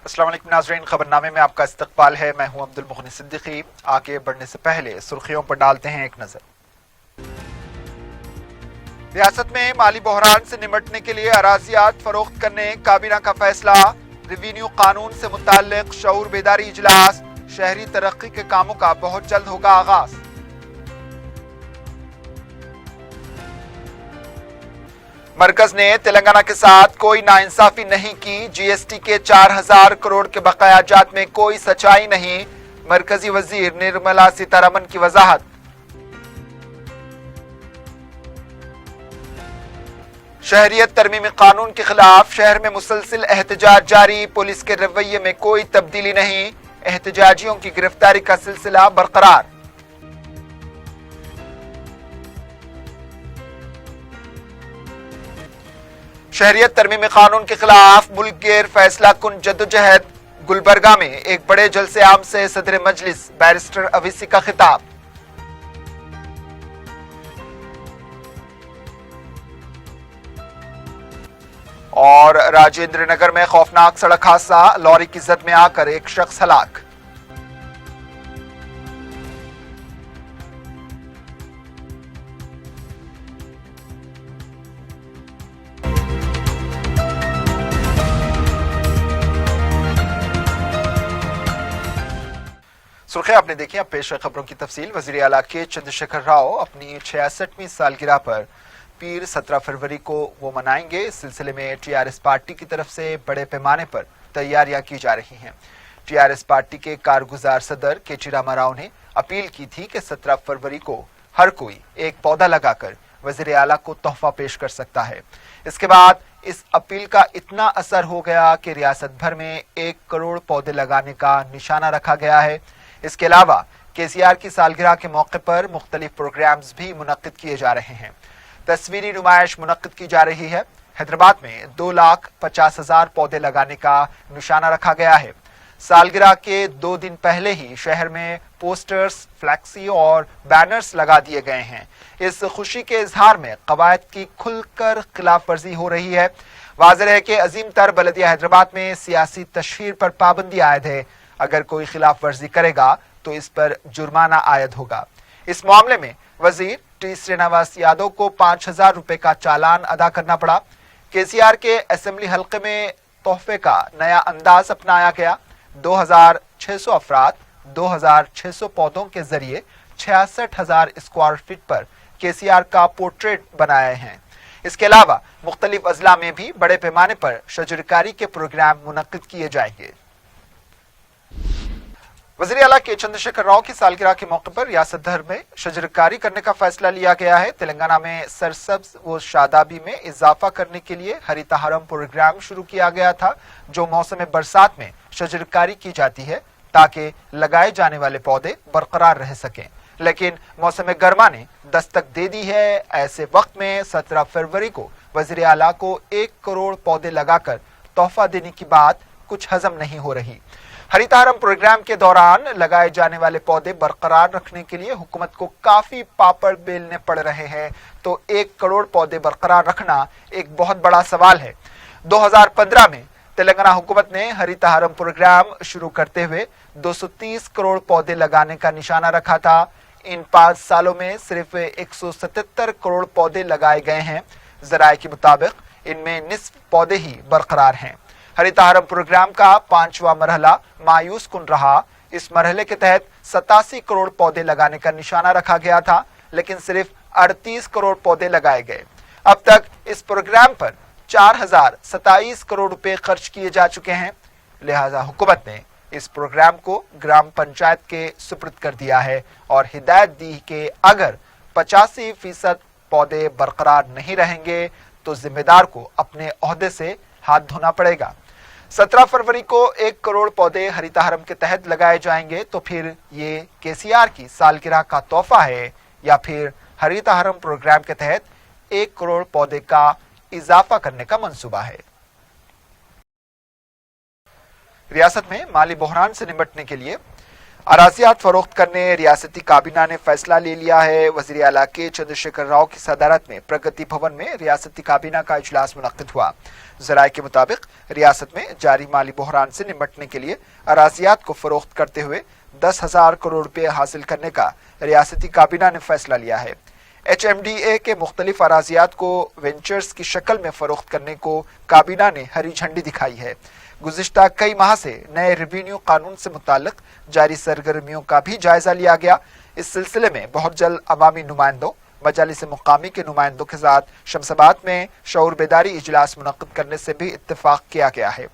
अस्सलाम वालेकुम नाज़रीन, खबरनामे में आपका इस्तकबाल है। मैं हूं अब्दुल मुगनी सिद्दीकी। आगे बढ़ने से पहले सुर्खियों पर डालते हैं एक नजर। रियासत में माली बहरान से निपटने के लिए अराजियात फरोख्त करने काबीना का फैसला। रेवेन्यू कानून से मुताल्लिक शऊर बेदारी इजलास। शहरी तरक्की के कामों का बहुत जल्द होगा आगाज। मरकज ने तेलंगाना के साथ कोई नाइंसाफी नहीं की। जीएसटी के 4000 करोड़ के बकायाजात में कोई सच्चाई नहीं। मरकजी वजीर निर्मला सीतारमन की वजाहत। शहरियत तरमीमी कानून के खिलाफ शहर में मुसलसिल एहतजाज जारी। पुलिस के रवैये में कोई तब्दीली नहीं। एहतजाजियों की गिरफ्तारी का सिलसिला बरकरार। शहरियत तरमीमी कानून के खिलाफ मुल्क गिर फैसला कुन जद्दोजहद। गुलबर्गा में एक बड़े जलसे आम से सदर मजलिस बैरिस्टर अवीसी का खिताब। और राजेंद्र नगर में खौफनाक सड़क हादसा, लॉरी की जद में आकर एक शख्स हलाक। सुर्खियां आपने देखी, अब पेश है खबरों की तफसील। वजीर आला के चंद्रशेखर राव अपनी 66वीं सालगिरह पर पीर 17 फरवरी को वो मनाएंगे। इस सिलसिले में टीआरएस पार्टी की तरफ से बड़े पैमाने पर तैयारियां की जा रही हैं। टीआरएस पार्टी के कारगुजार सदर के रामाराव ने अपील की थी कि 17 फरवरी को हर कोई एक पौधा लगाकर वजीर आला को तोहफा पेश कर सकता है। इसके बाद इस अपील का इतना असर हो गया कि रियासत भर में 1 करोड़ पौधे लगाने का निशाना रखा गया है। इसके अलावा केसीआर की सालगिरह के मौके पर मुख्तलिफ प्रोग्राम्स भी मुनक्किद किए जा रहे हैं। तस्वीरी नुमाइश मुनक्किद की जा रही है। हैदराबाद में 2,50,000 पौधे लगाने का निशाना रखा गया है। सालगिरह के 2 दिन पहले ही शहर में पोस्टर्स, फ्लैक्सी और बैनर्स लगा दिए गए हैं। इस खुशी के इजहार में कवायद की खुलकर खिलाफ वर्जी हो रही है। वाज़ेह है कि अजीम तर बलदिया हैदराबाद में सियासी तशहीर पर पाबंदी आयद है। अगर कोई खिलाफ वर्जी करेगा तो इस पर जुर्माना आयद होगा। इस मामले में वजीर टी श्रीनिवास यादव को 5,000 रुपए का चालान अदा करना पड़ा। केसीआर के असेंबली हल्के में तोहफे का नया अंदाज अपनाया गया। 2,600 अफराद 2,600 पौधों के जरिए 66,000 स्क्वायर फीट पर केसीआर का पोर्ट्रेट बनाए हैं। इसके अलावा मुख्तलिफ अजला में भी बड़े पैमाने पर शजरकारी के प्रोग्राम मुनक्किद किए जाएंगे। वज़ीर आला के चंद्रशेखर राव की सालगिरह के मौके पर रियासत भर में शजरकारी करने का फैसला लिया गया है। तेलंगाना में सरसब्ज व शादाबी में इजाफा करने के लिए हरितहारम प्रोग्राम शुरू किया गया था, जो मौसम बरसात में शजरकारी की जाती है ताकि लगाए जाने वाले पौधे बरकरार रह सकें। लेकिन मौसम गर्मा ने दस्तक दे दी है। ऐसे वक्त में 17 फरवरी को वज़ीर आला को 1 करोड़ पौधे लगाकर तोहफा देने की बात कुछ हजम नहीं हो रही। हरितहारम प्रोग्राम के दौरान लगाए जाने वाले पौधे बरकरार रखने के लिए हुकूमत को काफी पापड़ बेलने पड़ रहे हैं, तो 1 करोड़ पौधे बरकरार रखना एक बहुत बड़ा सवाल है। 2015 में तेलंगाना हुकूमत ने हरितहारम प्रोग्राम शुरू करते हुए 230 करोड़ पौधे लगाने का निशाना रखा था। इन 5 सालों में सिर्फ 177 करोड़ पौधे लगाए गए हैं। जराये के मुताबिक इनमें निस्फ पौधे ही बरकरार हैं। हरितहारम प्रोग्राम का 5वां मरहला मायूस कुन रहा। इस मरहले के तहत 87 करोड़ पौधे लगाने का निशाना रखा गया था, लेकिन सिर्फ 38 करोड़ पौधे लगाए गए। अब तक इस प्रोग्राम पर 4,027 करोड़ रुपए खर्च किए जा चुके हैं। लिहाजा हुकूमत ने इस प्रोग्राम को ग्राम पंचायत के सुपुर्द कर दिया है और हिदायत दी कि अगर 85% पौधे बरकरार नहीं रहेंगे तो जिम्मेदार को अपने ओहदे से हाथ धोना पड़ेगा। 17 फरवरी को 1 करोड़ पौधे हरितहारम के तहत लगाए जाएंगे, तो फिर ये केसीआर की सालगिरह का तोहफा है या फिर हरितहारम प्रोग्राम के तहत 1 करोड़ पौधे का इजाफा करने का मंसूबा है। रियासत में माली बहरान से निपटने के लिए अराजियात फरोख्त करने रियासती काबीना ने फैसला ले लिया है। वजीर आला के चंद्रशेखर राव की सदारत में प्रगति भवन में रियासती काबीना का इजलास मुनक्किद हुआ। जराये के मुताबिक रियासत में जारी माली बहरान से निपटने के लिए अराजियात को फरोख्त करते हुए 10,000 करोड़ रुपए हासिल करने का रियासती काबीना ने फैसला लिया है। HMDA के मुख्तलिफ अराजियात को वेंचर्स की शक्ल में फरोख्त करने को काबीना ने हरी झंडी दिखाई है। गुज़िश्ता कई माह से नए रेवेन्यू कानून से मुताल्लिक जारी सरगर्मियों का भी जायजा लिया गया। इस सिलसिले में बहुत जल्द अवामी नुमाइंदों, मजालिस मुकामी के नुमाइंदों के साथ शमसाबाद में शऊर बेदारी इजलास मुनक्किद करने से भी इत्तेफाक किया गया है।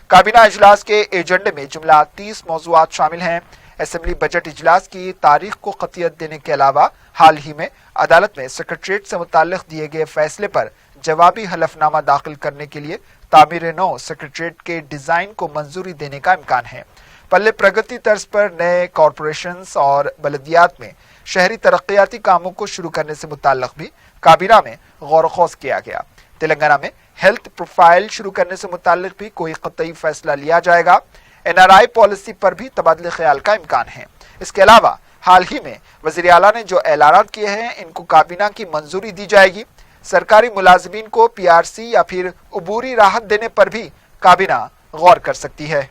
काबीना इजलास के एजेंडे में जुमला 30 मौज़ूआत शामिल हैं। असेंबली बजट इजलास की तारीख को क़तियत देने के अलावा हाल ही में अदालत में सेक्रेटरीट से मुताल्लिक दिए गए फैसले पर जवाबी हलफनामा दाखिल करने के लिए तामीर नौ सेक्रेटरीट के डिजाइन को मंजूरी देने का इम्कान है। पल्ले प्रगति तर्ज पर नए कॉरपोरेशंस और बलदियात में शहरी तरक्याती कामों को शुरू करने से मुताल्लिक भी काबीना में गौर खौज किया गया। तेलंगाना में हेल्थ प्रोफाइल शुरू करने से मुताल्लिक भी कोई कतई फैसला लिया जाएगा। NRI पॉलिसी पर भी तबादले ख्याल का इम्कान है। इसके अलावा हाल ही में वज़ीर आला ने जो ऐलानात किए हैं इनको काबीना की मंजूरी दी जाएगी। सरकारी मुलाजिमीन को PRC या फिर उबूरी राहत देने पर भी काबीना गौर कर सकती है।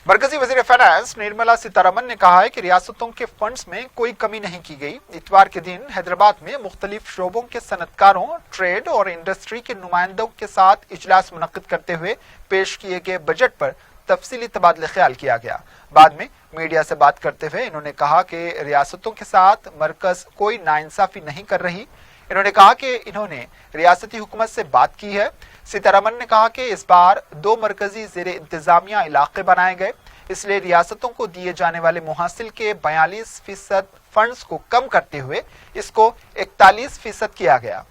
मरकजी वज़ीर फाइनेंस निर्मला सीतारमन ने कहा है कि रियासतों के फंड्स में कोई कमी नहीं की गई। इतवार के दिन हैदराबाद में मुख्तलिफ शोबों के सनतकारों, ट्रेड और इंडस्ट्री के नुमाइंदों के साथ इजलास मुनक्किद करते हुए पेश किए गए बजट पर तफसीली तबादले ख्याल किया गया। बाद में मीडिया से बात करते हुए इन्होंने कहा कि रियासतों के साथ मरकज कोई नाइंसाफी नहीं कर रही। इन्होंने कहा कि इन्होंने रियासती हुकूमत से बात की है। सीतारमन ने कहा कि इस बार 2 मरकजी ज़ेर इंतजामिया इलाके बनाए गए, इसलिए रियासतों को दिए जाने वाले मुहासिल के 42% फंड्स को कम करते हुए इसको 41% किया गया।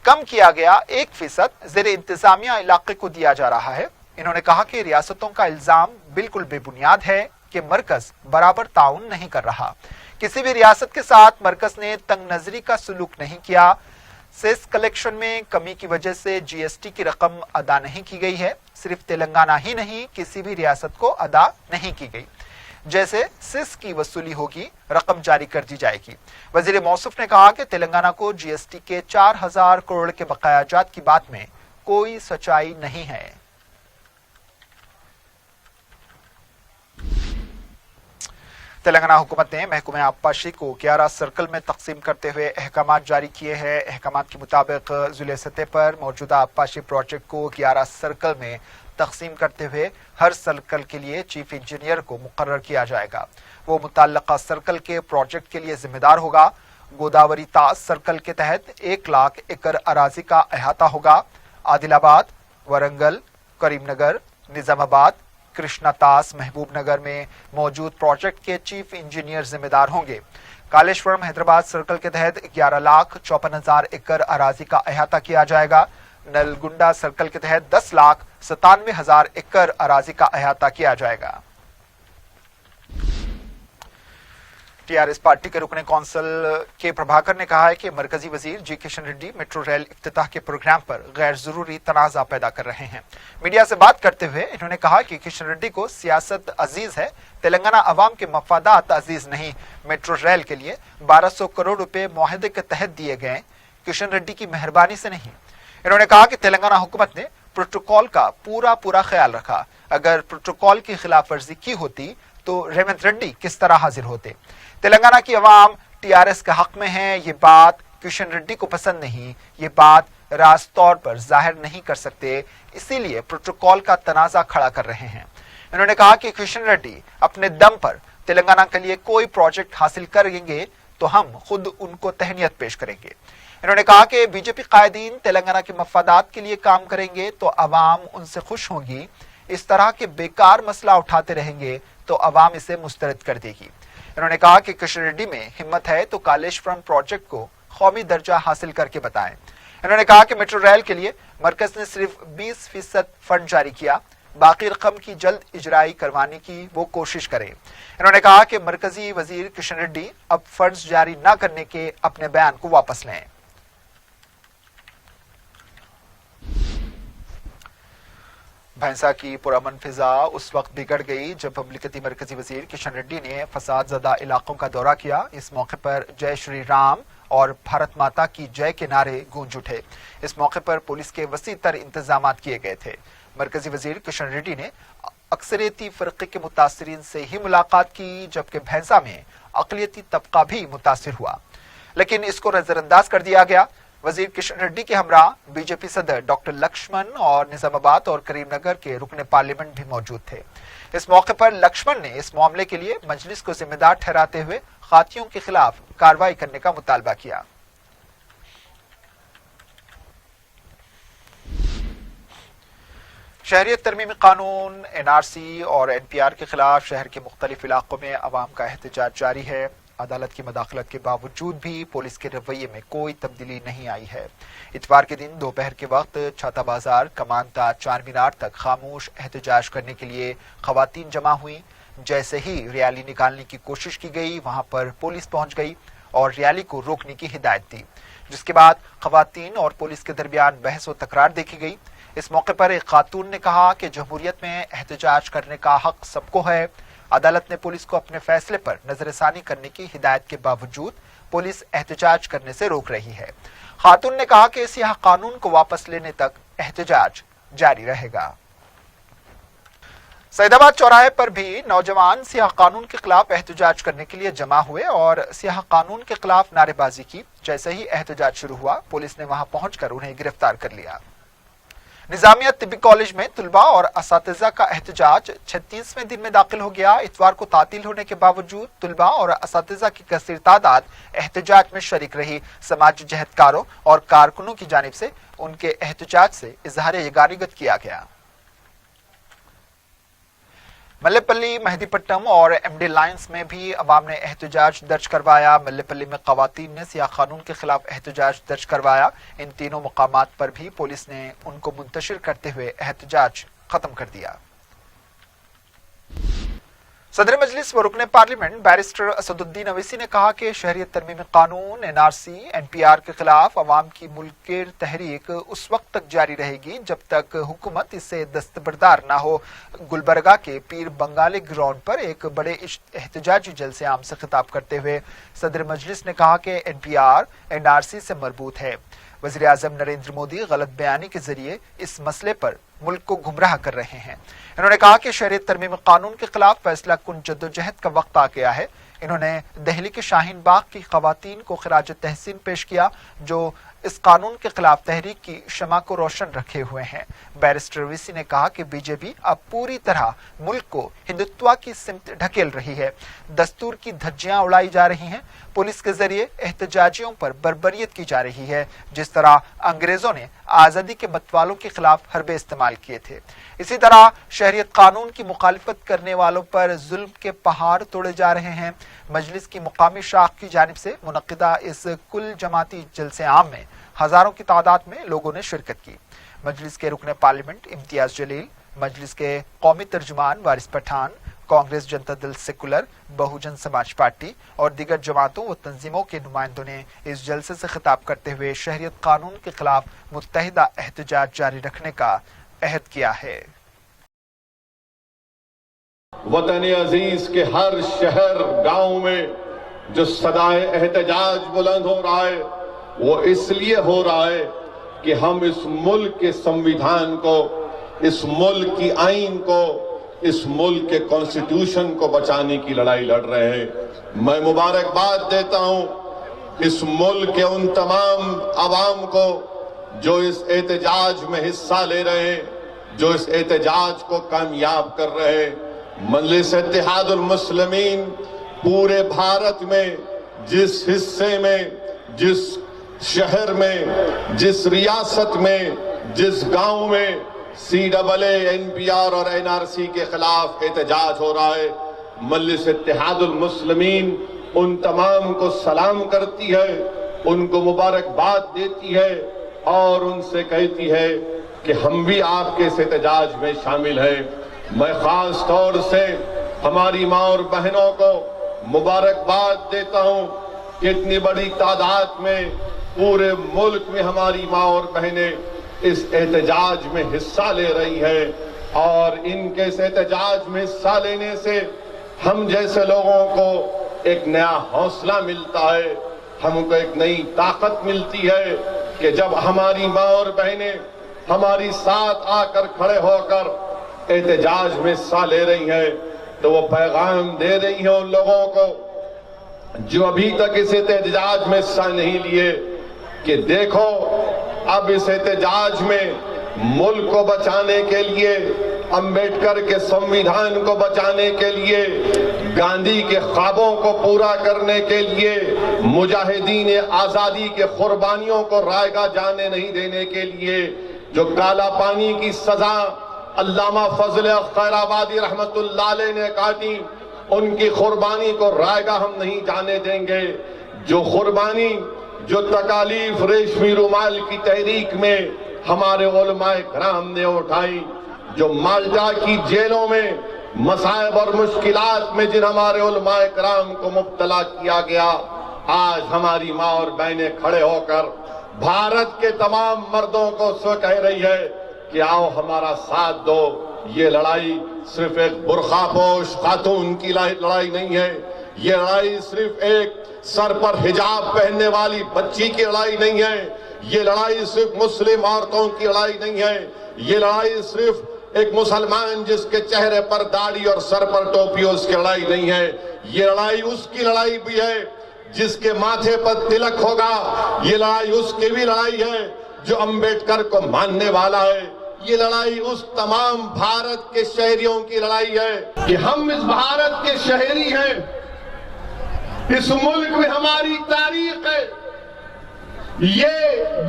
कम किया गया 1% ज़ेर इंतजामिया इलाके को दिया जा रहा है। इन्होंने कहा कि रियासतों का इल्जाम बिल्कुल बेबुनियाद है कि मरकज बराबर ताउन नहीं कर रहा। किसी भी रियासत के साथ मरकज ने तंग नजरी का सलूक नहीं किया। सेस कलेक्शन में कमी की वजह से GST की रकम अदा नहीं की गई है। सिर्फ तेलंगाना ही नहीं, किसी भी रियासत को अदा नहीं की गई। जैसे सेस की वसूली होगी, रकम जारी कर दी जाएगी। वजीर मौसूफ ने कहा कि तेलंगाना को GST के 4,000 करोड़ के बकायाजात की बात में कोई सच्चाई नहीं है। तेलंगाना हुकूमत ने महकमे आबपाशी को 11 सर्कल में तकसीम करते हुए अहकामात जारी किए हैं। अहकामात के मुताबिक जिले सतह पर मौजूदा आबपाशी प्रोजेक्ट को 11 सर्कल में तकसीम करते हुए हर सर्कल के लिए चीफ इंजीनियर को मुकर्रर किया जाएगा। वो मुतल्लका सर्कल के प्रोजेक्ट के लिए जिम्मेदार होगा। गोदावरी ताज सर्कल के तहत 1 लाख एकड़ अराजी का अहाता होगा। आदिलाबाद, वरंगल, करीमनगर, निजामाबाद, कृष्णा तास, महबूब नगर में मौजूद प्रोजेक्ट के चीफ इंजीनियर जिम्मेदार होंगे। कालेश्वरम हैदराबाद सर्कल के तहत 11,54,000 एकड़ अराजी का अहाता किया जाएगा। नलगुंडा सर्कल के तहत 10,97,000 एकड़ अराजी का अहाता किया जाएगा। TRS पार्टी के रुकने कौंसिल के प्रभाकर ने कहा है कि मरकजी वजीर जी किशन रेड्डी मेट्रो रेल इफ्तिताह के प्रोग्राम पर गैर जरूरी तनाजा पैदा कर रहे हैं। मीडिया से बात करते हुए इन्होंने कहा कि किशन रेड्डी को सियासत अजीज है, तेलंगाना अवाम के मफादात अजीज नहीं। मेट्रो रेल के लिए 1200 करोड़ रुपए मुआहदे के तहत दिए गए, किशन रेड्डी की मेहरबानी से नहीं। इन्होंने कहा कि तेलंगाना हुकूमत ने प्रोटोकॉल का पूरा ख्याल रखा। अगर प्रोटोकॉल की खिलाफ वर्जी की होती तो रेवंत रेड्डी किस तरह हाजिर होते। तेलंगाना की अवाम TRS के हक में है। ये बात किशन रेड्डी को पसंद नहीं, ये बात राज तौर पर जाहिर नहीं कर सकते, इसीलिए प्रोटोकॉल का तनाजा खड़ा कर रहे हैं। इन्होंने कहा कि किशन रेड्डी अपने दम पर तेलंगाना के लिए कोई प्रोजेक्ट हासिल करेंगे तो हम खुद उनको तहनीत पेश करेंगे। इन्होंने कहा कि बीजेपी कायदीन तेलंगाना के मफादात के लिए काम करेंगे तो अवाम उनसे खुश होगी। इस तरह के बेकार मसला उठाते रहेंगे तो अवाम इसे मुस्तरद कर देगी। इन्होंने कहा कि किशन रेड्डी में हिम्मत है तो कालेश्वरम प्रोजेक्ट को कौमी दर्जा हासिल करके बताएं। इन्होंने कहा कि मेट्रो रेल के लिए मरकज ने सिर्फ 20% फंड जारी किया, बाकी रकम की जल्द इजराई करवाने की वो कोशिश करें। इन्होंने कहा कि मरकजी वजीर किशन रेड्डी अब फंड्स जारी न करने के अपने बयान को वापस लें। भैंसा की पुरअमन फिजा उस वक्त बिगड़ गई जब ममलिकती मरकजी वजीर किशन रेड्डी ने फसाद ज़दा इलाकों का दौरा किया। इस मौके पर जय श्री राम और भारत माता की जय के नारे गूंज उठे। इस मौके पर पुलिस के वसी तर इंतजाम किए गए थे। मरकजी वजीर किशन रेड्डी ने अक्सरियती फ़िरक़े के मुतासरीन से ही मुलाकात की, जबकि भैंसा में अक़लियती तबका भी मुतासिर हुआ, लेकिन इसको नजरअंदाज कर दिया गया। वजीर किशन रेड्डी के हमरा बीजेपी सदर डॉक्टर लक्ष्मण और निजामाबाद और करीमनगर के रुकन पार्लियामेंट भी मौजूद थे। इस मौके पर लक्ष्मण ने इस मामले के लिए मजलिस को जिम्मेदार ठहराते हुए खातियों के खिलाफ कार्रवाई करने का मुतालबा किया। शहरियत तरमीमी कानून, NRC और NPR के खिलाफ शहर के मुख्तलिफ इलाकों में अवाम का एहतजाज जारी है। अदालत की मदाखलत के बावजूद भी पुलिस के रवैये में कोई तब्दीली नहीं आई है। इतवार के दिन दोपहर के वक्त छाता बाजार, कमानता, चार मीनार तक खामोश एहतजाज करने के लिए खवातीन जमा हुई। जैसे ही रैली निकालने की कोशिश की गई, वहां पर पुलिस पहुंच गई और रैली को रोकने की हिदायत दी, जिसके बाद खवातीन और पुलिस के दरमियान बहस व तकरार देखी गई। इस मौके पर एक खातून ने कहा कि जमहूरियत में एहतजाज करने का हक सबको है। अदालत ने पुलिस को अपने फैसले पर नजरसानी करने की हिदायत के बावजूद पुलिस एहतजाज करने से रोक रही है। खातून ने कहा कि सियाह कानून को वापस लेने तक एहतजाज जारी रहेगा। सैदाबाद चौराहे पर भी नौजवान सियाह कानून के खिलाफ एहतजाज करने के लिए जमा हुए और सियाह कानून के खिलाफ नारेबाजी की। जैसे ही एहतजाज शुरू हुआ, पुलिस ने वहां पहुंचकर उन्हें गिरफ्तार कर लिया। निजामिया तिब्बी कॉलेज में तुलबा और असातिज़ा का एहतजाज 36वें दिन में दाखिल हो गया। इतवार को तातील होने के बावजूद तुलबा और असातिज़ा की कसीर तादाद एहतजाज में शरीक रही। समाजी जहदकारों और कारकुनों की जानिब से उनके एहतजाज से इजहार यगारियत किया गया। मल्लेपल्ली, मेहदीपट्टम और MD लाइन्स में भी अवाम ने एहतजाज दर्ज करवाया। मल्लेपल्ली में खवातीन ने सियाह कानून के खिलाफ एहतजाज दर्ज करवाया। इन तीनों मकामात पर भी पुलिस ने उनको मुंतशिर करते हुए एहतजाज खत्म कर दिया। सदर मजलिस व रुकने पार्लियामेंट बैरिस्टर असदुद्दीन अवैसी ने कहा कि शहरियत तरमीमी कानून, NRC, NPR के खिलाफ अवाम की मुल्केर तहरीक उस वक्त तक जारी रहेगी जब तक हुकूमत इससे दस्तबरदार ना हो। गुलबर्गा के पीर बंगाली ग्राउंड पर एक बड़े एहतजाजी जलसे आम से खिताब करते हुए सदर मजलिस ने कहा कि NPR NRC से मरबूत है। वज़ीर आज़म नरेंद्र मोदी गलत बयानी के जरिए इस मसले पर मुल्क को गुमराह कर रहे हैं। इन्होंने कहा कि शहरियत तरमीमी कानून के खिलाफ फैसला कुन जद्दोजहद का वक्त आ गया है। इन्होंने दिल्ली के शाहीन बाग की खवातीन को खिराज तहसीन पेश किया, जो इस कानून के खिलाफ तहरीक की शमा को रोशन रखे हुए हैं। बैरिस्टर अवैसी ने कहा कि बीजेपी अब पूरी तरह मुल्क को हिंदुत्व की सिमत ढकेल रही है। दस्तूर की धज्जियां उड़ाई जा रही हैं। पुलिस के जरिए एहतजाजियों पर बर्बरियत की जा रही है, जिस तरह अंग्रेजों ने आजादी के मतवालों के खिलाफ हरबे इस्तेमाल किए थे। इसी तरह शहरियत कानून की मुखालिफत करने वालों पर जुल्म के पहाड़ तोड़े जा रहे हैं। मजलिस की मुकामी शाख की जानिब से मुनक्किदा इस कुल जमाती जलसे आम में हजारों की तादाद में लोगों ने शिरकत की। मजलिस के रुकने पार्लियामेंट इम्तियाज जलील, मजलिस के कौमी तर्जुमान वारिस पठान, कांग्रेस जनता दल सेकुलर, बहुजन समाज पार्टी और दीगर जमातों व तंजीमों के नुमाइंदों ने इस जलसे से खिताब करते हुए शहरियत कानून के खिलाफ मुत्तहिदा एहतजाज जारी रखने का अहद किया है। वतन अजीज के हर शहर गांव में जो सदाए एहतजाज बुलंद हो रहा है, वो इसलिए हो रहा है कि हम इस मुल्क के संविधान को, इस मुल्क की आइन को, इस मुल्क के कॉन्स्टिट्यूशन को बचाने की लड़ाई लड़ रहे हैं। मैं मुबारकबाद देता हूं इस मुल्क के उन तमाम अवाम को जो इस एहतजाज में हिस्सा ले रहे हैं, जो इस एहतजाज को कामयाब कर रहे हैं। मजलिस इत्तेहादुल मुस्लिमीन पूरे भारत में जिस हिस्से में, जिस शहर में, जिस रियासत में, जिस गांव में CAA, NPR और NRC के खिलाफ एहतजाज हो रहा है, मजलिस इत्तेहादुल मुस्लिमीन उन तमाम को सलाम करती है, उनको मुबारकबाद देती है और उनसे कहती है कि हम भी आपके इस एहतजाज में शामिल हैं। मैं खास तौर से हमारी माँ और बहनों को मुबारकबाद देता हूँ कि इतनी बड़ी तादाद में पूरे मुल्क में हमारी माँ और बहनें इस एहतजाज में हिस्सा ले रही है اور ان کے اس احتجاج میں حصہ لینے سے ہم جیسے لوگوں کو ایک نیا حوصلہ ملتا ہے، ہم کو ایک نئی طاقت ملتی ہے کہ جب ہماری ماں اور بہنیں ہماری ساتھ آ کر کھڑے ہو کر احتجاج میں حصہ لے رہی ہیں تو وہ پیغام دے رہی ہیں ان لوگوں کو جو ابھی تک اس احتجاج میں حصہ نہیں لیے کہ دیکھو اب اس احتجاج میں ملک کو بچانے کے لیے، امبیڈکر کے سمویدھان کو بچانے کے لیے، گاندھی کے خوابوں کو پورا کرنے کے لیے، مجاہدین آزادی کے قربانیوں کو رائگاں جانے نہیں دینے کے لیے، جو کالا پانی کی سزا علامہ فضل خیر آبادی رحمت اللہ علیہ نے کاٹی، ان کی قربانی کو رائگاں ہم نہیں جانے دیں گے، جو قربانی، جو تکالیف ریشمی رومال کی تحریک میں ہمارے علماء کرام نے اٹھائی، جو مالٹا کی جیلوں میں مصائب اور مشکلات میں جن ہمارے علماء کرام کو مبتلا کیا گیا، آج ہماری ماں اور بہنیں کھڑے ہو کر بھارت کے تمام مردوں کو سو کہہ رہی ہے کہ آؤ ہمارا ساتھ دو۔ یہ لڑائی صرف ایک برقع پوش خاتون کی لڑائی نہیں ہے، یہ لڑائی صرف ایک سر پر حجاب پہننے والی بچی کی لڑائی نہیں ہے، یہ لڑائی صرف مسلم عورتوں کی لڑائی نہیں ہے، یہ لڑائی صرف ایک مسلمان جس کے چہرے پر داڑھی اور سر پر ٹوپی اس کی لڑائی نہیں ہے، یہ لڑائی اس کی لڑائی بھی ہے جس کے ماتھے پر تلک ہوگا، یہ لڑائی اس کی بھی لڑائی ہے جو امبیڈکر کو ماننے والا ہے، یہ لڑائی اس تمام بھارت کے شہریوں کی لڑائی ہے کہ ہم اس بھارت کے شہری ہیں، اس ملک میں ہماری تاریخ ہے، یہ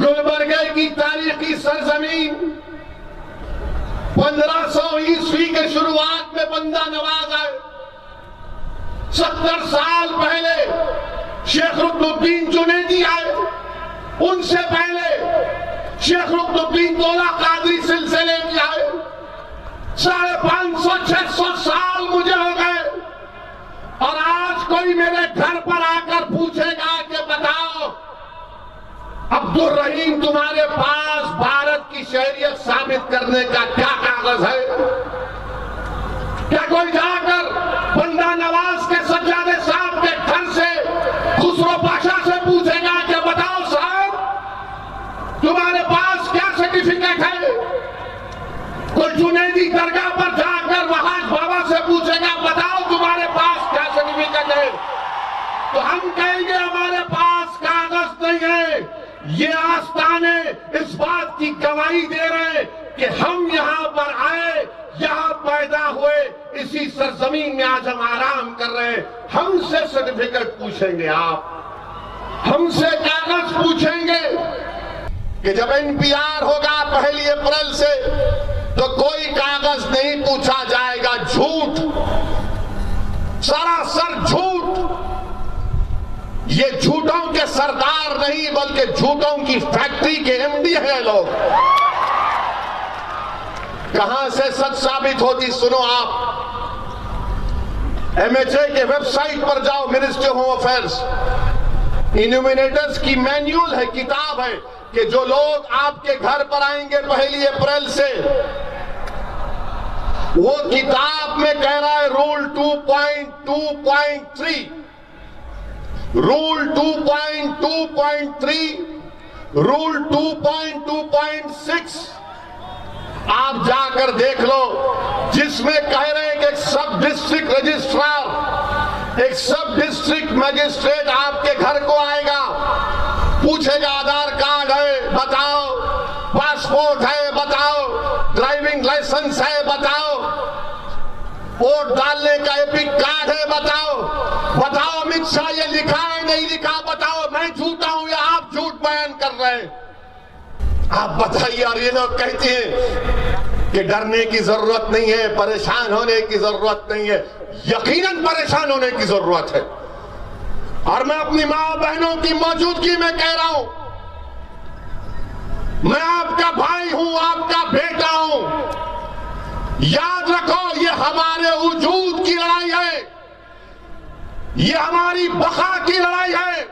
گلبرگہ کی تاریخی سرزمین 1500 عیسوی کے شروعات میں بندہ نواز آئے، 70 سال پہلے شیخ رکن الدین جنیدی آئے، ان سے پہلے شیخ رکن الدین دولہ قادری سلسلے میں آئے، 550-600 سال مجھے ہو گئے، اور آج کوئی میرے گھر پر آ کر پوچھے گا کہ بتاؤ عبد الرحیم تمہارے پاس بھارت کی شہریت ثابت کرنے کا کیا کاغذ ہے؟ کیا کوئی جا کر بندہ نواز کے سجادہ صاحب کے گھر سے خسرو پاشا سے پوچھے گا کہ بتاؤ صاحب تمہارے پاس کیا سرٹیفکیٹ ہے؟ کوئی جنیدی درگاہ پر جا کر وہاں بابا سے پوچھے گا بتاؤ تمہارے پاس کیا سرٹیفکیٹ ہے؟ تو ہم کہیں گے ہمارے پاس کاغذ نہیں ہے، یہ آستانے اس بات کی گواہی دے رہے کہ ہم یہاں پر آئے، یہاں پیدا ہوئے، اسی سرزمین میں آج ہم آرام کر رہے ہیں۔ ہم سے سرٹیفکیٹ پوچھیں گے آپ، ہم سے کاغذ پوچھیں گے کہ جب NPR ہوگا 1 اپریل سے تو کوئی کاغذ نہیں پوچھا جائے گا۔ جھوٹ، سراسر جھوٹ، یہ جھوٹوں کے سردار نہیں بلکہ جھوٹوں کی فیکٹری کے MD ہیں لوگ۔ کہاں سے سچ ثابت ہوتی سنو آپ، MHA کے ویب سائٹ پر جاؤ، منسٹری ہوم افیئرز، انومینیٹرز کی مینیول ہے، کتاب ہے کہ جو لوگ آپ کے گھر پر آئیں گے 1 اپریل سے، وہ کتاب میں کہہ رہا ہے رول 2.2.3، رول 2.2.3، رول 2.2.6 آپ جا کر دیکھ لو، جس میں کہہ رہے ہیں کہ ایک سب ڈسٹرکٹ رجسٹرار، ایک سب ڈسٹرکٹ میجسٹریٹ آپ کے گھر کو آئے گا، پوچھے گا آدھار کارڈ ہے بتاؤ، پاسپورٹ ہے بتاؤ، ڈرائیونگ لائسنس ہے بتاؤ، ووٹ ڈالنے کا ایپک کارڈ ہے بتاؤ، بتاؤ امت شاہ یہ لکھا ہے نہیں لکھا بتاؤ، میں جھوٹا ہوں یا آپ جھوٹ بیان کر رہے ہیں؟ آپ بتائیے۔ اور یہ لوگ کہتے ہیں کہ ڈرنے کی ضرورت نہیں ہے، پریشان ہونے کی ضرورت نہیں ہے۔ یقیناً پریشان ہونے کی ضرورت ہے، اور میں اپنی ماں بہنوں کی موجودگی میں کہہ رہا ہوں، میں آپ کا بھائی ہوں، آپ کا بیٹا ہوں، یاد رکھو یہ ہمارے وجود کی لڑائی ہے، یہ ہماری بقا کی لڑائی ہے۔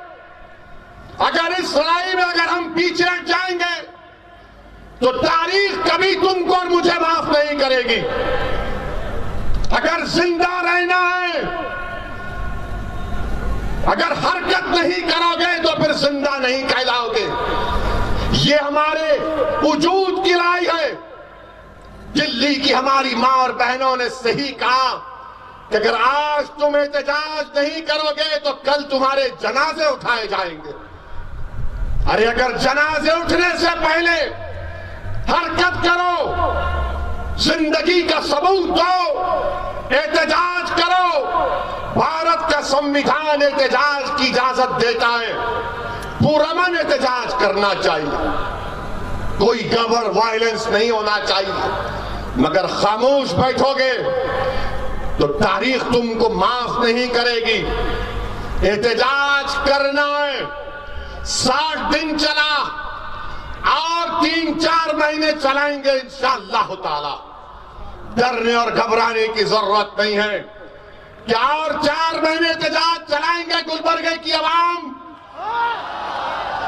اگر اس لڑائی میں اگر ہم پیچھے ہٹ جائیں گے تو تاریخ کبھی تم کو اور مجھے معاف نہیں کرے گی. اگر زندہ رہنا ہے، اگر حرکت نہیں کرو گے تو پھر زندہ نہیں کہلاؤ گے. یہ ہمارے وجود کی رائے ہے. دلی کی ہماری ماں اور بہنوں نے صحیح کہا کہ اگر آج تم احتجاج نہیں کرو گے تو کل تمہارے جنازے اٹھائے جائیں گے. ارے اگر جنازے اٹھنے سے پہلے حرکت کرو، زندگی کا ثبوت دو، احتجاج کرو. بھارت کا سنویدھان احتجاج کی اجازت دیتا ہے. پرامن احتجاج کرنا چاہیے، کوئی گبر وائلنس نہیں ہونا چاہیے. مگر خاموش بیٹھو گے تو تاریخ تم کو معاف نہیں کرے گی. احتجاج کرنا ہے. 60 دن چلا اور 3-4 مہینے چلائیں گے انشاءاللہ تعالی. ڈرنے اور گھبرانے کی ضرورت نہیں ہے. کیا اور 4 مہینے احتجاج چلائیں گے گلبرگہ کی عوام؟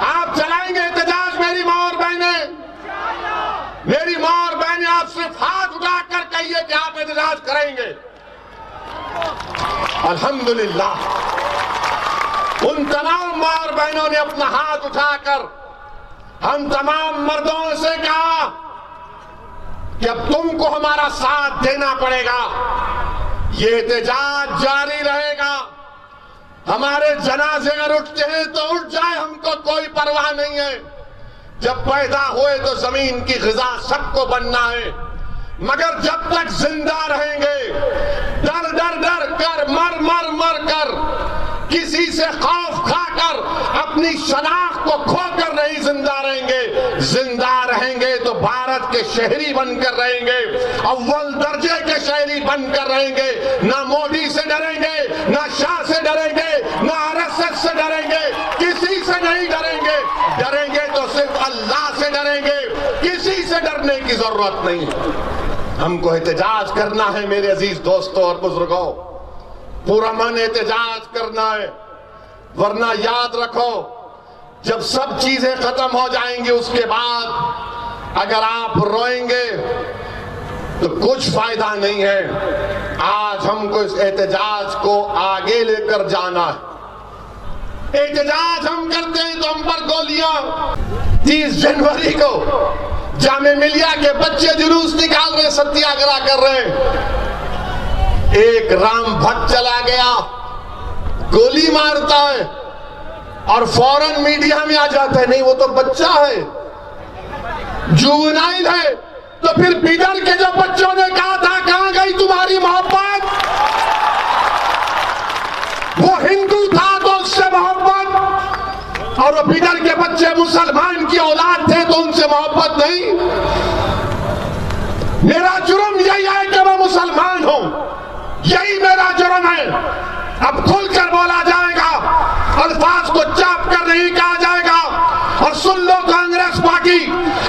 آپ چلائیں گے احتجاج میری ماں اور بہنیں؟ میری ماں اور بہنیں آپ صرف ہاتھ اٹھا کر کہیے کہ آپ احتجاج کریں گے. الحمدللہ ان تمام ماں اور بہنوں نے اپنا ہاتھ اٹھا کر ہم تمام مردوں سے کہا کہ اب تم کو ہمارا ساتھ دینا پڑے گا. یہ احتجاج جاری رہے گا. ہمارے جنازے اگر اٹھتے ہیں تو اٹھ جائے، ہم کو کوئی پرواہ نہیں ہے. جب پیدا ہوئے تو زمین کی غذا سب کو بننا ہے. مگر جب تک زندہ رہیں گے، ڈر ڈر ڈر کر، مر مر مر کر، کسی سے خوف کھا کر، اپنی شناخت کو کھو کر نہیں زندہ رہیں گے. زندہ رہیں گے تو بھارت کے شہری بن کر رہیں گے، اول درجے کے شہری بن کر رہیں گے. نہ مودی سے ڈریں گے، نہ شاہ سے ڈریں گے، نہ RSS سے ڈریں گے، کسی سے نہیں ڈریں گے. ڈریں گے تو صرف اللہ سے ڈریں گے، کسی سے ڈرنے کی ضرورت نہیں. ہم کو احتجاج کرنا ہے میرے عزیز دوستوں اور بزرگوں. پرامن احتجاج کرنا ہے. ورنہ یاد رکھو، جب سب چیزیں ختم ہو جائیں گی اس کے بعد اگر آپ روئیں گے تو کچھ فائدہ نہیں ہے. آج ہم کو اس احتجاج کو آگے لے کر جانا ہے. احتجاج ہم کرتے ہیں تو ہم پر گولیاں. 30 جنوری کو جامعہ ملیہ کے بچے جلوس نکال رہے، ستیاگرہ کر رہے ہیں. ایک رام بھٹ چلا گیا، گولی مارتا ہے اور فوراً میڈیا میں آ جاتا ہے نہیں وہ تو بچہ ہے، جوونائل ہے. تو پھر بیدر کے جو بچوں نے کہا تھا کہاں گئی تمہاری محبت؟ وہ ہندو تھا تو اس سے محبت، اور وہ بیدر کے بچے مسلمان کی اولاد تھے تو ان سے محبت نہیں. میرا جرم یہی ہے کہ میں مسلمان ہوں، یہی میرا جرم ہے. اب کھل کر بولا جائے گا، الفاظ کو چاپ کر نہیں کہا جائے گا. اور سن لو کانگریس پارٹی،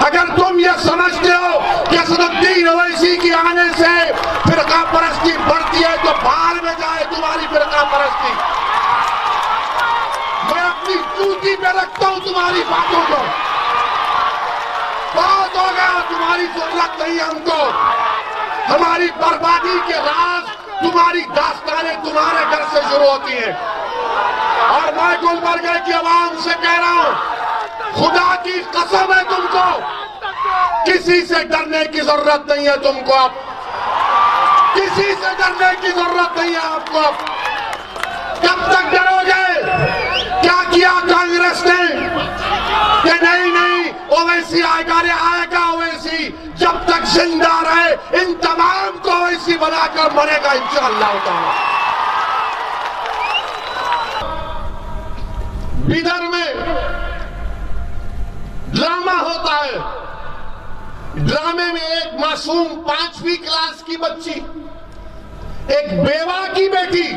اگر تم یہ سمجھتے ہو کہ اسد الدین اویسی کی آنے سے فرقہ پرستی بڑھتی ہے تو باہر میں جائے تمہاری فرقہ پرستی. میں اپنی جوتی پہ رکھتا ہوں تمہاری باتوں کو. بہت ہو گیا، تمہاری ضرورت نہیں ہم کو. ہماری بربادی کے راز، تمہاری داستانیں تمہارے گھر سے شروع ہوتی ہیں. اور میں گلبرگہ کی عوام سے کہہ رہا ہوں، خدا کی قسم ہے تم کو کسی سے ڈرنے کی ضرورت نہیں ہے. تم کو اب کسی سے ڈرنے کی ضرورت نہیں ہے. آپ کو اب کب تک ڈرو گے؟ کیا کیا کانگریس نے کہ نہیں اویسی آئے گا، آئے گا اویسی. جب تک زندہ رہے ان تمام کو اویسی بنا کر مرے گا انشاءاللہ تعالی. بیدر میں ڈرامہ ہوتا ہے. ڈرامے میں ایک معصوم 5ویں کلاس کی بچی، ایک بیوہ کی بیٹی،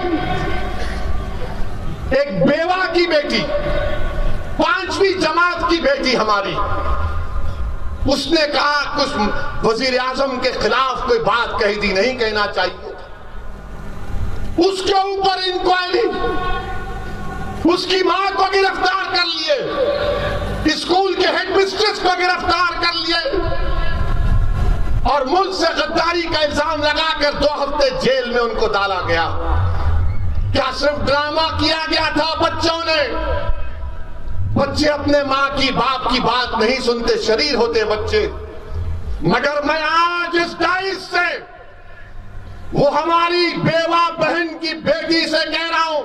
5ویں جماعت کی بیٹی ہماری، اس نے کہا کچھ وزیر اعظم کے خلاف کوئی بات کہی تھی، نہیں کہنا چاہیے. اس کے اوپر انکوائری، اس کی ماں کو گرفتار کر لیے. اسکول کے ہیڈ مسٹریس کو گرفتار کر لیے اور ملک سے غداری کا الزام لگا کر 2 ہفتے جیل میں ان کو ڈالا گیا. کیا صرف ڈرامہ کیا گیا تھا بچوں نے؟ بچے اپنے ماں کی باپ کی بات نہیں سنتے، شریر ہوتے بچے. مگر میں آج اس دائز سے وہ ہماری بیوہ بہن کی بیٹی سے کہہ رہا ہوں،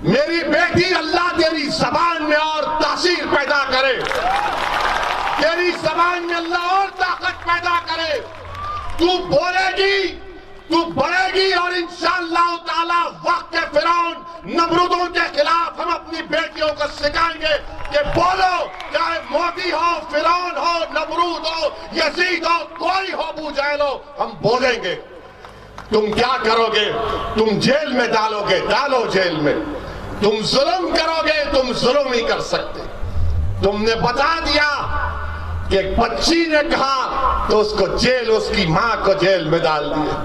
میری بیٹی، اللہ تیری زبان میں اور تاثیر پیدا کرے، تیری زبان میں اللہ اور طاقت پیدا کرے. تو بولے گی، تو بڑھے گی، اور انشاءاللہ تعالی وقت کے فرعون نمرودوں کے خلاف ہم اپنی بیٹیوں کو سکھائیں گے کہ بولو، چاہے مودی ہو، فرعون ہو، نمرود ہو، یزید ہو، کوئی ہو، ابو جہل ہو، ہم بولیں گے. تم کیا کرو گے؟ تم جیل میں ڈالو گے، ڈالو جیل میں. تم ظلم کرو گے، تم ظلم نہیں کر سکتے. تم نے بتا دیا کہ ایک بچی نے کہا تو اس کو جیل، اس کی ماں کو جیل میں ڈال دیا.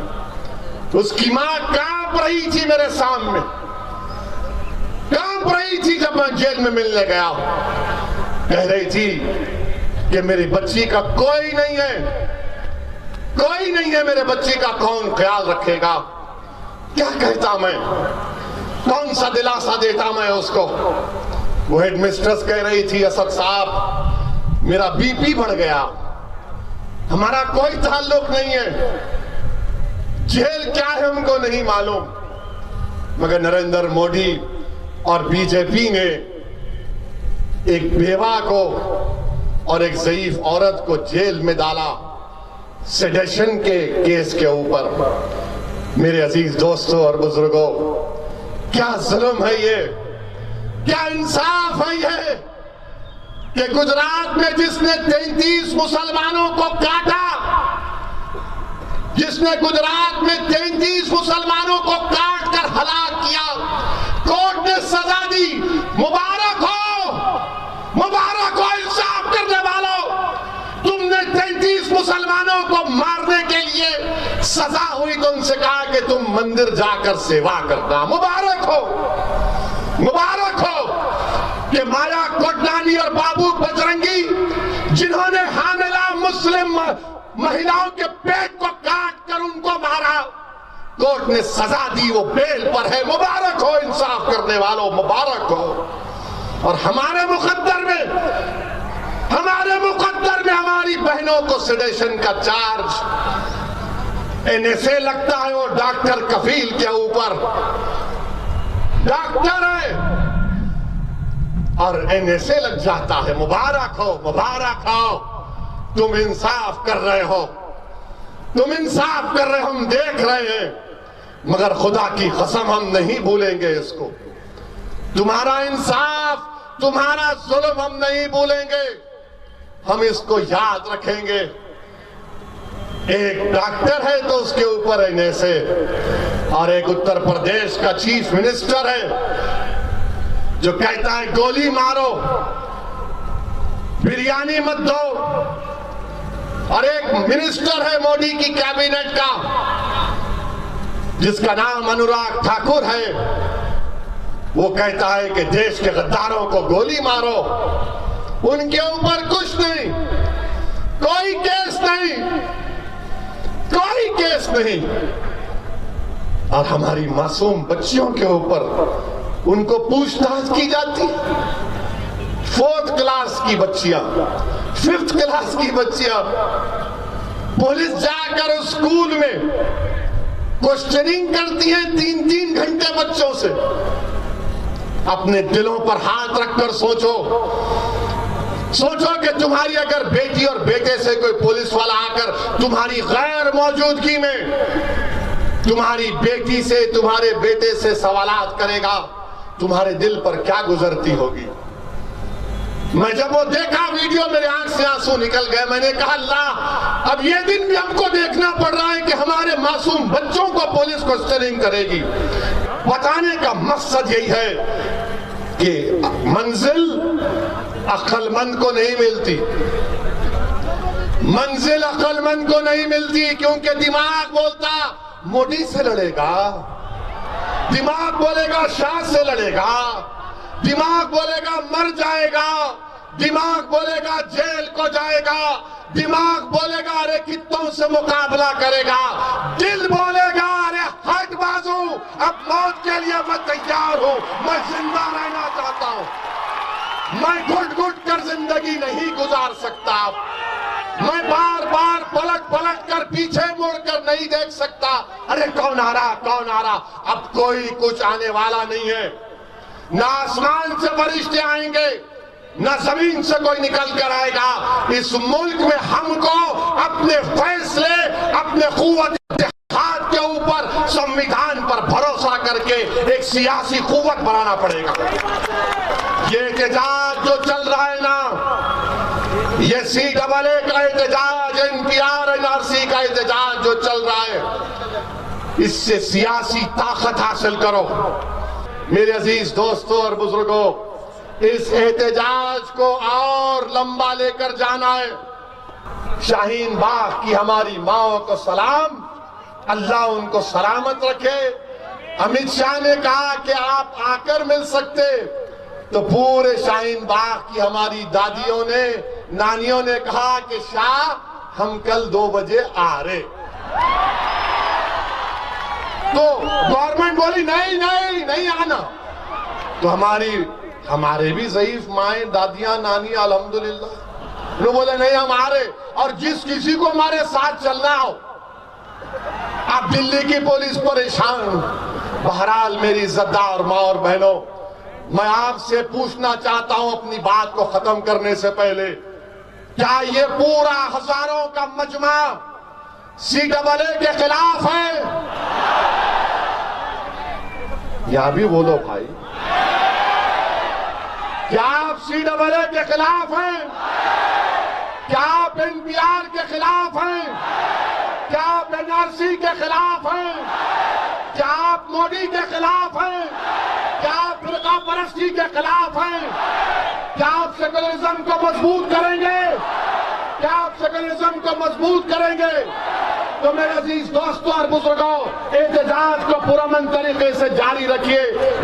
اس کی ماں کانپ رہی تھی میرے سامنے، کانپ رہی تھی جب میں جیل میں ملنے گیا. کہہ رہی تھی کہ میری بچی کا کوئی نہیں ہے، کوئی نہیں ہے، میرے بچی کا کون خیال رکھے گا؟ کیا کہتا میں؟ کون سا دلاسا دیتا میں اس کو؟ وہ ہیڈ مسٹرس کہہ رہی تھی، اسد صاحب میرا بی پی بڑھ گیا، ہمارا کوئی تعلق نہیں ہے، جیل کیا ہے ہم کو نہیں معلوم، مگر نریندر مودی اور بی جے پی نے ایک بیوہ کو اور ایک ضعیف عورت کو جیل میں ڈالا سیڈیشن کے کیس کے اوپر. میرے عزیز دوستوں اور بزرگوں، کیا ظلم ہے یہ، کیا انصاف ہے یہ کہ گجرات میں جس نے 33 مسلمانوں کو کاٹا، جس نے گجرات میں 33 مسلمانوں کو کاٹ کر ہلاک کیا، کورٹ نے سزا دی. مبارک ہو، مبارک ہو انصاف کرنے والوں، تم نے 33 مسلمانوں کو مارنے کے لیے سزا ہوئی تو ان سے کہا کہ تم مندر جا کر سیوا کرنا. مبارک ہو، مبارک ہو کہ مایا کوڈنانی اور بابو بجرنگی جنہوں نے حاملہ مسلم مہیلاؤں کے پیٹ کو کاٹ کر ان کو مارا، کورٹ نے سزا دی، وہ بیل پر ہے. مبارک ہو انصاف کرنے والوں، مبارک ہو. اور ہمارے مقدر میں ہماری بہنوں کو سیڈیشن کا چارج این ایس اے لگتا ہے، وہ ڈاکٹر کفیل کے اوپر ڈاکٹر ہے اور این ایس اے لگ جاتا ہے. مبارک ہو، مبارک ہو، تم انصاف کر رہے ہو، تم انصاف کر رہے ہو، ہم دیکھ رہے ہیں، مگر خدا کی قسم ہم نہیں بھولیں گے اس کو. تمہارا انصاف، تمہارا ظلم ہم نہیں بھولیں گے، ہم اس کو یاد رکھیں گے. ایک ڈاکٹر ہے تو اس کے اوپر این ایس اے، اور ایک اتر پردیش کا چیف منسٹر ہے جو کہتا ہے گولی مارو، بریانی مت دو. اور ایک منسٹر ہے مودی کی کابینٹ کا جس کا نام انوراگ ٹھاکر ہے، وہ کہتا ہے کہ دیش کے غداروں کو گولی مارو. ان کے اوپر کچھ نہیں، کوئی کیس نہیں، کوئی کیس نہیں. اور ہماری معصوم بچیوں کے اوپر ان کو پوچھ تاچھ کی جاتی. 4th کلاس کی بچیاں، 5th کلاس کی بچیاں، پولیس جا کر اسکول میں کوسچننگ کرتی ہیں 3 گھنٹے بچوں سے. اپنے دلوں پر ہاتھ رکھ کر سوچو کہ تمہاری اگر بیٹی اور بیٹے سے کوئی پولیس والا آ کر تمہاری غیر موجودگی میں تمہاری بیٹی سے، تمہارے بیٹے سے سوالات کرے گا، تمہارے دل پر کیا گزرتی ہوگی. میں جب وہ دیکھا ویڈیو میرے آنکھ سے آنسو نکل گئے. میں نے کہا اللہ، اب یہ دن بھی ہم کو دیکھنا پڑ رہا ہے کہ ہمارے معصوم بچوں کو پولیس کوسچننگ کرے گی. بتانے کا مقصد یہی ہے کہ منزل عقل مند کو نہیں ملتی، منزل عقل مند کو نہیں ملتی، کیونکہ دماغ بولتا مودی سے لڑے گا، دماغ بولے گا شاہ سے لڑے گا، دماغ بولے گا مر جائے گا، दिमाग बोलेगा जेल को जाएगा, दिमाग बोलेगा अरे कितनों से मुकाबला करेगा, दिल बोलेगा अरे हट बाजू, अब मौत के लिए मैं तैयार हूं, मैं जिंदा रहना चाहता हूं, मैं घुट घुट कर जिंदगी नहीं गुजार सकता, मैं बार बार पलट कर पीछे मुड़कर नहीं देख सकता, अरे कौन आ रहा, अब कोई कुछ आने वाला नहीं है, ना आसमान से फरिश्ते आएंगे, ना जमीन से कोई निकल कर आएगा, इस मुल्क में हमको अपने फैसले, अपने कुव्वत हाथ के ऊपर संविधान पर भरोसा करके एक सियासी कुव्वत बनाना पड़ेगा। ये एहतजाज जो चल रहा है ना, ये CAA का एहतजाज, NPR NRC का एहतजाज जो चल रहा है, इससे सियासी ताकत हासिल करो। मेरे अजीज दोस्तों और बुजुर्गों, इस एहतजाज को और लंबा लेकर जाना है। शाहीन बाग की हमारी माओ को सलाम, अल्लाह उनको सलामत रखे। अमित शाह ने कहा कि आप आकर मिल सकते, तो पूरे शाहीन बाग की हमारी दादियों ने, नानियों ने कहा कि शाह हम कल 2 बजे आ रहे, तो गवर्नमेंट बोली नहीं आना, तो हमारे भी ज़ईफ माएँ, दादियां, नानी अल्हम्दुलिल्लाह वो बोले नहीं हम आ रहे, और जिस किसी को हमारे साथ चलना हो, अब दिल्ली की पुलिस परेशान। बहरहाल मेरी इज्जतदार माँ और बहनों, मैं आपसे पूछना चाहता हूं अपनी बात को खत्म करने से पहले, क्या ये पूरा हजारों का मजमा CAA के खिलाफ है? यहां भी बोलो भाई, क्या आप CAA के खिलाफ हैं? क्या आप NPR के खिलाफ हैं? क्या आप NRC के खिलाफ हैं? क्या आप मोदी के खिलाफ हैं? क्या आप फिरका परस्ती के खिलाफ हैं? क्या आप सेकुलरिज्म को मजबूत करेंगे? क्या आप सेकुलरिज्म को मजबूत करेंगे? तो मेरे अजीज दोस्तों और बुजुर्गों, एहतजाज को पुरअमन तरीके से जारी रखिए।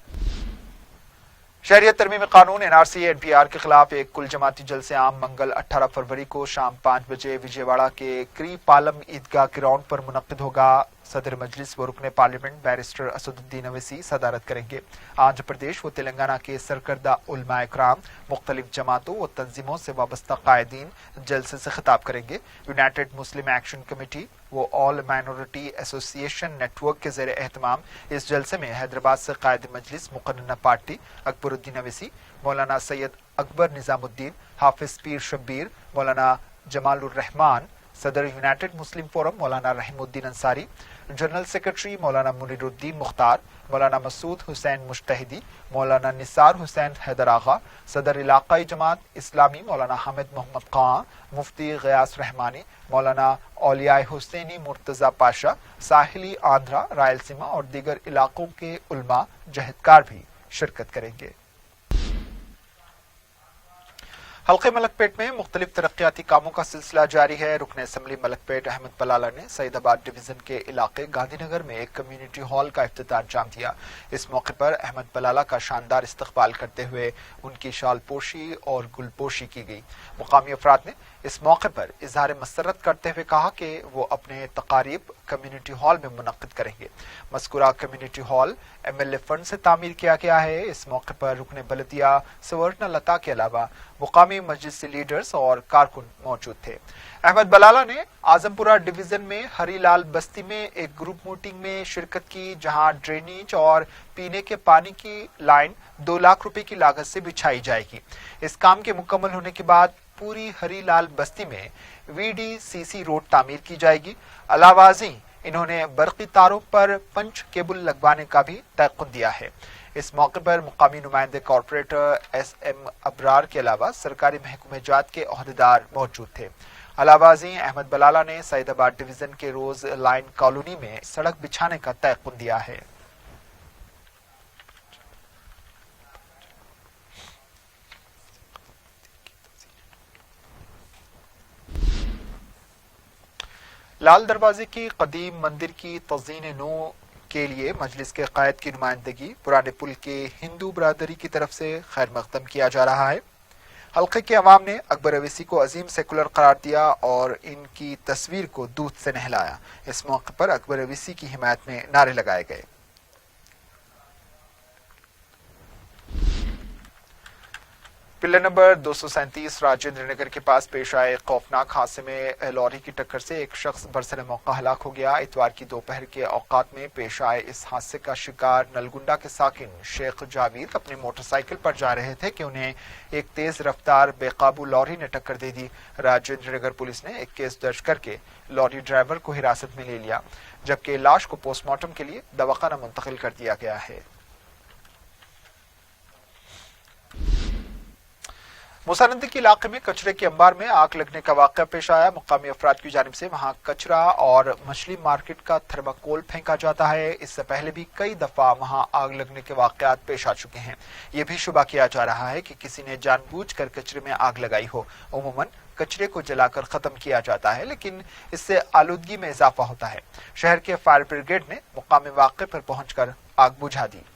शहरियत तरमीमी कानून NRC NPR के खिलाफ एक कुल जमाती जलसे आम मंगल 18 फरवरी को शाम 5 बजे विजयवाड़ा के क्री पालम ईदगाह ग्राउंड पर मुनक्किद होगा। सदर मजलिस व रुकने पार्लियामेंट बैरिस्टर असदुद्दीन अवैसी सदारत करेंगे। आंध्र प्रदेश व तेलंगाना के सरकर्दा उलमाए कराम, मुख्तलिफ जमातों व तंजीमों से वाबस्ता कायदीन जलसे से खिताब करेंगे। यूनाइटेड मुस्लिम एक्शन कमेटी व ऑल माइनॉरिटी एसोसिएशन नेटवर्क के ज़ेर एहतमाम इस जलसे में हैदराबाद से कायद मजलिस मुकन्नना पार्टी अकबरुद्दीन अवैसी, मौलाना सैयद अकबर निजामुद्दीन, हाफिज पीर शब्बीर, मौलाना जमालुर रहमान, सदर यूनाइटेड मुस्लिम फोरम मौलाना रहीमुद्दीन अंसारी, जनरल सेक्रेटरी मौलाना मुनीरुद्दीन मुख्तार, मौलाना मसूद हुसैन मुश्तहिदी, मौलाना निसार हुसैन हैदर आगा, सदर इलाकाई जमात इस्लामी मौलाना हामिद मोहम्मद खां, मुफ्ती गयास रहमानी, मौलाना औलिया हुसैनी मुर्तजा पाशा, साहिली आंध्रा, रायलसीमा और दीगर इलाकों के उलमा जहदकार भी शिरकत करेंगे। हल्के मलकपेट में मुख्तलिफ तरक्याती कामों का सिलसिला जारी है। रुकन असम्बली मलकपेट अहमद बलाला ने सईदाबाद डिवीजन के इलाके गांधीनगर में एक कम्युनिटी हॉल का इफ्तिताह अंजाम दिया। इस मौके पर अहमद बलाला का शानदार इस्तकबाल करते हुए उनकी शालपोशी और गुलपोशी की गई। मुकामी अफराद ने इस मौके पर इजहार मसरत करते हुए कहा कि वो अपने तकारीब कम्युनिटी हॉल में मुनक्किद करेंगे। मस्कुरा कम्युनिटी हॉल MLA फंड से तामीर किया गया है। इस मौके पर रुकने बलदिया सवर्ण लता के अलावा मुकामी मजलिस लीडर्स और कारकुन मौजूद थे। अहमद बलाला ने आजमपुरा डिवीजन में हरीलाल बस्ती में एक ग्रुप मीटिंग में शिरकत की, जहां ड्रेनेज और पीने के पानी की लाइन 2 लाख रुपए की लागत से बिछाई जाएगी। इस काम के मुकम्मल होने के बाद पूरी हरीलाल बस्ती में VDCC रोड तामीर की जाएगी। अलावाजी इन्होंने बरकी तारों पर पंच केबल लगवाने का भी तयक़ुन दिया है। इस मौके पर मुकामी नुमाइंदे कॉर्पोरेटर SM अबरार के अलावा सरकारी महकमे जात के ओहदेदार मौजूद थे। अलावाजी अहमद बलाला ने सईदाबाद डिवीजन के रोज लाइन कॉलोनी में सड़क बिछाने का तयक़ुन दिया है। लाल दरवाजे की कदीम मंदिर की तज़ीन नो के लिए मजलिस के कायद की नुमाइंदगी पुराने पुल के हिंदू बरादरी की तरफ से खैर मकदम किया जा रहा है। हल्के के अवाम ने अकबर अवैसी को अजीम सेकुलर करार दिया और इनकी तस्वीर को दूध से नहलाया। इस मौके पर अकबर अवैसी की हिमायत में नारे लगाए गए। पिल्लर नंबर 237 राजेंद्र नगर के पास पेश आए खौफनाक हादसे में लॉरी की टक्कर से एक शख्स बरसर मौका हलाक हो गया। इतवार की दोपहर के औकात में पेश आए इस हादसे का शिकार नलगुंडा के साकिन शेख जावेद अपनी मोटरसाइकिल पर जा रहे थे कि उन्हें एक तेज रफ्तार बेकाबू लॉरी ने टक्कर दे दी। राजेंद्र नगर पुलिस ने एक केस दर्ज करके लॉरी ड्राइवर को हिरासत में ले लिया, जबकि लाश को पोस्टमार्टम के लिए दवाखाना मुंतकिल कर दिया गया है। मूसानंदी के इलाके में कचरे के अंबार में आग लगने का वाकया पेश आया। मुकामी अफराद की जानिब से वहां कचरा और मछली मार्केट का थर्माकोल फेंका जाता है। इससे पहले भी कई दफा वहां आग लगने के वाकयात पेश आ चुके हैं। ये भी शुबा किया जा रहा है कि किसी ने जानबूझकर कचरे में आग लगाई हो। उमूमन कचरे को जलाकर खत्म किया जाता है, लेकिन इससे आलूदगी में इजाफा होता है। शहर के फायर ब्रिगेड ने मुकामी वाक़े पर पहुंचकर आग बुझा दी।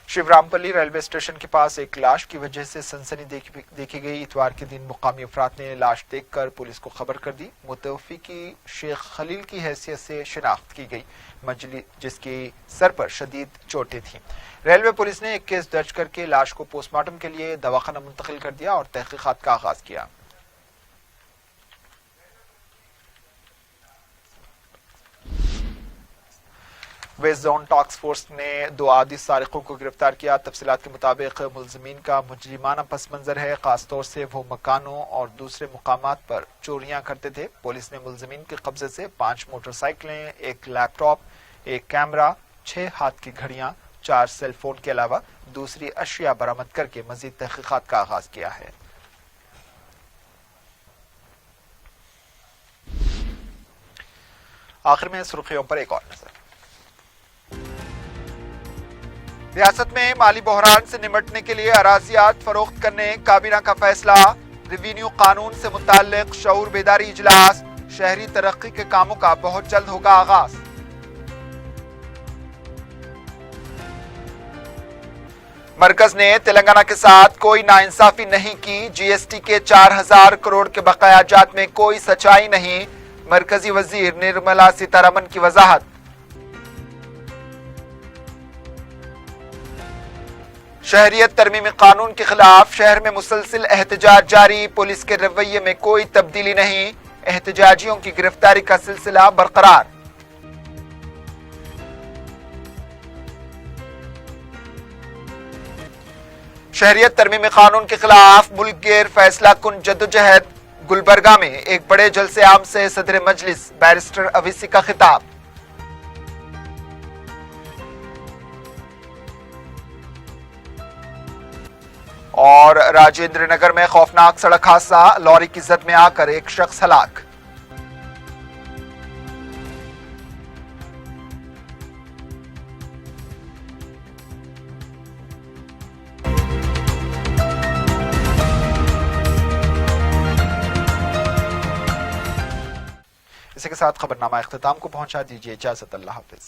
शिवरामपल्ली रेलवे स्टेशन के पास एक लाश की वजह से सनसनी देखी गई। इतवार के दिन मुकामी अफराद ने लाश देखकर पुलिस को खबर कर दी। मुतवफ़ी की शेख खलील की हैसियत से शिनाख्त की गई, जिसकी सर पर शदीद चोटें थीं। रेलवे पुलिस ने एक केस दर्ज करके लाश को पोस्टमार्टम के लिए दवाखाना मुंतकिल कर दिया और तहकीकात का आगाज किया। वेस्ट जोन टास्क फोर्स ने 2 आदि सारिकों को गिरफ्तार किया। तफसीलात के मुताबिक मुलजमीन का मुजरिमाना पस मंजर है। खासतौर से वो मकानों और दूसरे मुकामात पर चोरियां करते थे। पुलिस ने मुलजमीन के कब्जे से 5 मोटरसाइकिलें, 1 लैपटॉप, 1 कैमरा, 6 हाथ की घड़ियां, 4 सेल फोन के अलावा दूसरी अशिया बरामद करके मजीद तहकीकात का आगाज किया है। आखिर में सुर्खियों पर एक और नजर। रियासत में माली बहरान से निपटने के लिए अराजियात फरोख्त करने काबीना का फैसला। रेवेन्यू कानून से मुताल्लिक शऊर बेदारी इजलास। शहरी तरक्की के कामों का बहुत जल्द होगा आगाज। मरकज ने तेलंगाना के साथ कोई नाइंसाफी नहीं की। जीएसटी के 4000 करोड़ के बकायाजात में कोई सच्चाई नहीं। मरकजी वजीर निर्मला सीतारमन की वजाहत। शहरियत तरमीमी कानून के खिलाफ शहर में मुसलसिल एहतजाज जारी। पुलिस के रवैये में कोई तब्दीली नहीं। एहतजाजियों की गिरफ्तारी का सिलसिला बरकरार। शहरियत तरमीमी कानून के खिलाफ मुल्क गिर फैसला कुन जद्दोजहद। गुलबर्गा में एक बड़े जलसे आम से सदर मजलिस बैरिस्टर अवैसी का खिताब। और राजेंद्र नगर में खौफनाक सड़क हादसा। लॉरी की जद में आकर एक शख्स हलाक। इसी के साथ खबरनामा इख्तिताम को पहुंचा। दीजिए इजाजत। अल्लाह हाफिज।